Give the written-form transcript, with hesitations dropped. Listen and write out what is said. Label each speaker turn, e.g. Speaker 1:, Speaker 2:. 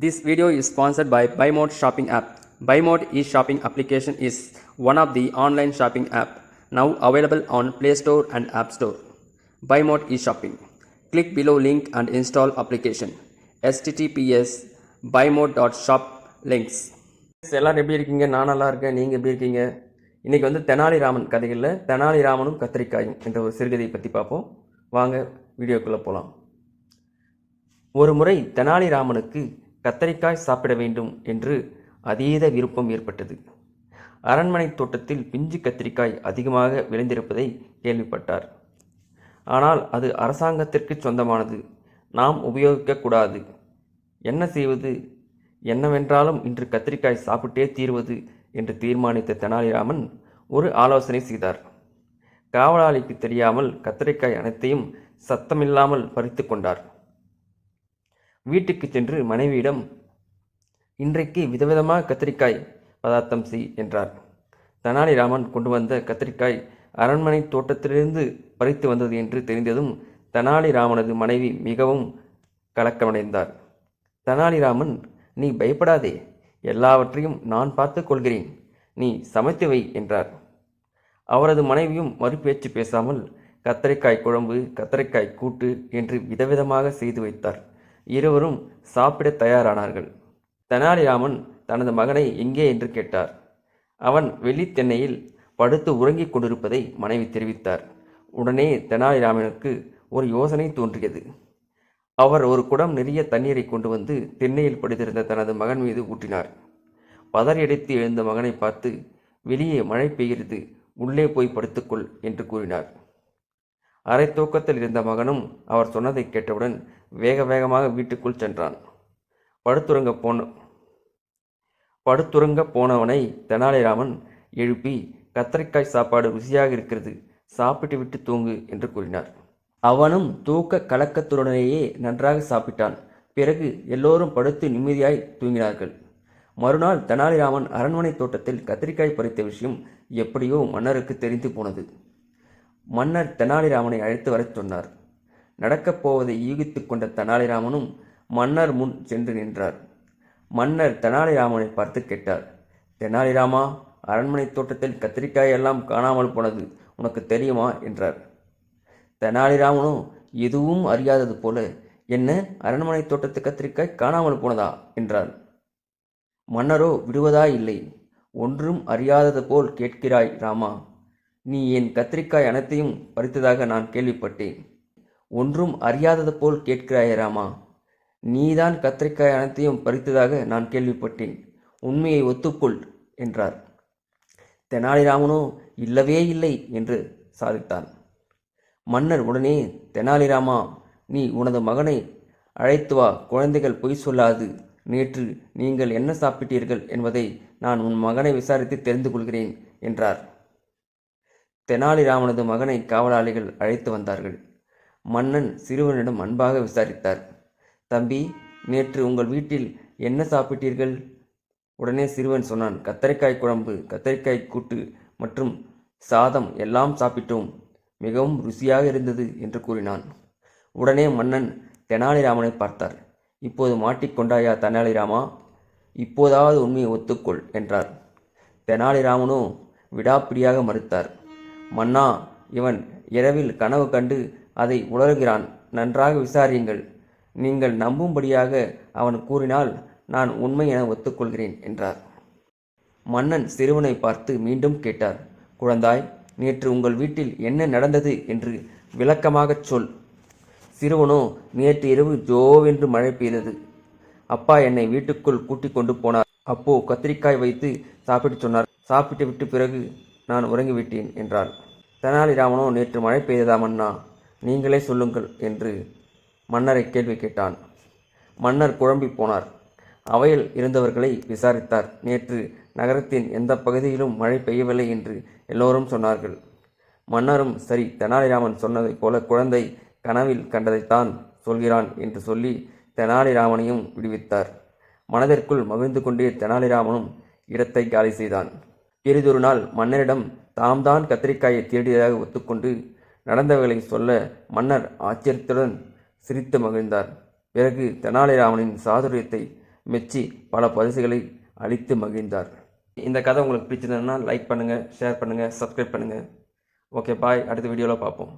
Speaker 1: This video is sponsored by BuyMode shopping app. BuyMode e-shopping application is one of the online shopping app now available on Play Store and App Store. BuyMode e-shopping. Click below link and install application. https buymode.shop links. எல்லாரும் எப்படி இருக்கீங்க? நான் நல்லா இருக்கேன். நீங்கள் எப்படி இருக்கீங்க? இன்றைக்கி தெனாலிராமன் கதைகளில் தெனாலிராமனும் கத்திரிக்காயும் என்ற ஒரு சிறுகதையை பற்றி பார்ப்போம். வாங்க வீடியோக்குள்ளே போகலாம். ஒரு முறை தெனாலிராமனுக்கு கத்தரிக்காய் சாப்பிட வேண்டும் என்று அதீத விருப்பம் ஏற்பட்டது. அரண்மனை தோட்டத்தில் பிஞ்சு கத்திரிக்காய் அதிகமாக விளைந்திருப்பதை கேள்விப்பட்டார். ஆனால் அது அரசாங்கத்திற்கு சொந்தமானது, நாம் உபயோகிக்கக்கூடாது. என்ன செய்வது? என்னவென்றாலும் இன்று கத்திரிக்காய் சாப்பிட்டே தீர்வது என்று தீர்மானித்த தெனாலிராமன் ஒரு ஆலோசனை செய்தார். காவலாளிக்கு தெரியாமல் கத்திரிக்காய் அனைத்தையும் சத்தமில்லாமல் பறித்து கொண்டார். வீட்டுக்கு சென்று மனைவியிடம், இன்றைக்கு விதவிதமாக கத்திரிக்காய் பதார்த்தம் செய் என்றார். தெனாலிராமன் கொண்டு வந்த கத்திரிக்காய் அரண்மனை தோட்டத்திலிருந்து பறித்து வந்தது என்று தெரிந்ததும் தெனாலிராமனது மனைவி மிகவும் கலக்கமடைந்தார். தெனாலிராமன், நீ பயப்படாதே, எல்லாவற்றையும் நான் பார்த்து கொள்கிறேன், நீ சமைத்து வை என்றார். அவரது மனைவியும் மறுபேச்சு பேசாமல் கத்தரிக்காய் குழம்பு, கத்தரிக்காய் கூட்டு என்று விதவிதமாக செய்து வைத்தார். இருவரும் சாப்பிட தயாரானார்கள். தெனாலிராமன் தனது மகனை எங்கே என்று கேட்டார். அவன் வெள்ளித்தென்னையில் படுத்து உறங்கிக் கொண்டிருப்பதை மனைவி தெரிவித்தார். உடனே தெனாலிராமனுக்கு ஒரு யோசனை தோன்றியது. அவர் ஒரு குடம் நிறைய தண்ணீரை கொண்டு வந்து திண்ணையில் படுத்திருந்த தனது மகன் மீது ஊற்றினார். பதறியடித்து எழுந்த மகனை பார்த்து, வெளியே மழை பெய்கிறது, உள்ளே போய் படுத்துக்கொள் என்று கூறினார். அரை தூக்கத்தில் இருந்த மகனும் அவர் சொன்னதை கேட்டவுடன் வேக வேகமாக வீட்டுக்குள் சென்றான். படுத்துறங்க போனவனை தெனாலிராமன் எழுப்பி, கத்தரிக்காய் சாப்பாடு ருசியாக இருக்கிறது, சாப்பிட்டு விட்டு தூங்கு என்று கூறினார். அவனும் தூக்க கலக்கத்துடனேயே நன்றாக சாப்பிட்டான். பிறகு எல்லோரும் படுத்து நிம்மதியாய் தூங்கினார்கள். மறுநாள் தெனாலிராமன் அரண்மனை தோட்டத்தில் கத்திரிக்காய் பறித்த விஷயம் எப்படியோ மன்னருக்கு தெரிந்து போனது. மன்னர் தெனாலிராமனை அழைத்து வரச் சொன்னார். நடக்கப் போவதை யூகித்து கொண்ட தெனாலிராமனும் மன்னர் முன் சென்று நின்றார். மன்னர் தெனாலிராமனை பார்த்து கேட்டார், தெனாலிராமா, அரண்மனை தோட்டத்தில் கத்திரிக்காய் எல்லாம் காணாமல் போனது உனக்கு தெரியுமா என்றார். தெனாலிராமனோ எதுவும் அறியாதது போல, என்ன, அரண்மனை தோட்டத்து கத்திரிக்காய் காணாமல் போனதா என்றார். மன்னரோ விடுவதா இல்லை, ஒன்றும் அறியாதது போல் கேட்கிறாய் ராமா, நீ என் கத்திரிக்காய் அனைத்தையும் பறித்ததாக நான் கேள்விப்பட்டேன். ஒன்றும் அறியாதது போல் கேட்கிறாய் ராமா, நீதான் கத்திரிக்காய் அனைத்தையும் பறித்ததாக நான் கேள்விப்பட்டேன், உண்மையை ஒத்துக்கொள் என்றார். தெனாலிராமனோ இல்லவே இல்லை என்று சாதித்தான். மன்னர் உடனே, தெனாலிராமா, நீ உனது மகனை அழைத்து வா, குழந்தைகள் பொய் சொல்லாது, நேற்று நீங்கள் என்ன சாப்பிட்டீர்கள் என்பதை நான் உன் மகனை விசாரித்து தெரிந்து கொள்கிறேன் என்றார். தெனாலிராமனது மகனை காவலாளிகள் அழைத்து வந்தார்கள். மன்னன் சிறுவனிடம் அன்பாக விசாரித்தார். தம்பி, நேற்று உங்கள் வீட்டில் என்ன சாப்பிட்டீர்கள்? உடனே சிறுவன் சொன்னான், கத்தரிக்காய் குழம்பு, கத்தரிக்காய் கூட்டு மற்றும் சாதம் எல்லாம் சாப்பிட்டோம், மிகவும் ருசியாக இருந்தது என்று கூறினான். உடனே மன்னன் தெனாலிராமனை பார்த்தார். இப்போது மாட்டிக்கொண்டாயா தெனாலிராமா, இப்போதாவது உண்மையை ஒத்துக்கொள் என்றார். தெனாலிராமனோ விடாப்பிடியாக மறுத்தார். மன்னா, இவன் இரவில் கனவு கண்டு அதை உளறுகிறான், நன்றாக விசாரியுங்கள், நீங்கள் நம்பும்படியாக அவன் கூறினால் நான் உண்மை என ஒத்துக்கொள்கிறேன் என்றார். மன்னன் சிறுவனை பார்த்து மீண்டும் கேட்டார், குழந்தாய், நேற்று உங்கள் வீட்டில் என்ன நடந்தது என்று விளக்கமாகச் சொல். சிறுவனோ, நேற்று இரவு ஜோவென்று மழை பெய்தது. அப்பா என்னை வீட்டுக்குள் கூட்டிக் கொண்டு போனார். அப்போ கத்திரிக்காய் வைத்து சாப்பிட்டு சொன்னார். சாப்பிட்டு விட்டு பிறகு நான் உறங்கிவிட்டேன் என்றாள். தெனாலிராமனோ, நேற்று மழை பெய்ததா மன்னா, நீங்களே சொல்லுங்கள் என்று மன்னரை கேள்வி கேட்டான். மன்னர் குழம்பி போனார். அவையில் இருந்தவர்களை விசாரித்தார். நேற்று நகரத்தின் எந்த பகுதியிலும் மழை பெய்யவில்லை என்று எல்லோரும் சொன்னார்கள். மன்னரும், சரி, தெனாலிராமன் சொன்னதைப் போல குழந்தை கனவில் கண்டதைத்தான் சொல்கிறான் என்று சொல்லி தெனாலிராமனையும் விடுவித்தார். மனதிற்குள் மகிழ்ந்து கொண்டே தெனாலிராமனும் இடத்தை காலி செய்தான். பிறிதொரு நாள் மன்னரிடம் தாம் தான் கத்திரிக்காயை தேடியதாக ஒத்துக்கொண்டு நடந்தவைகளை சொல்ல மன்னர் ஆச்சரியத்துடன் சிரித்து மகிழ்ந்தார். பிறகு தெனாலிராமனின் சாதுரியத்தை மெச்சி பல பரிசுகளை அளித்து மகிழ்ந்தார். இந்த கதை உங்களுக்கு பிடிச்சிருந்ததுன்னா லைக் பண்ணுங்கள், ஷேர் பண்ணுங்கள், சப்ஸ்கிரைப் பண்ணுங்கள். ஓகே பாய், அடுத்த வீடியோவில் பார்ப்போம்.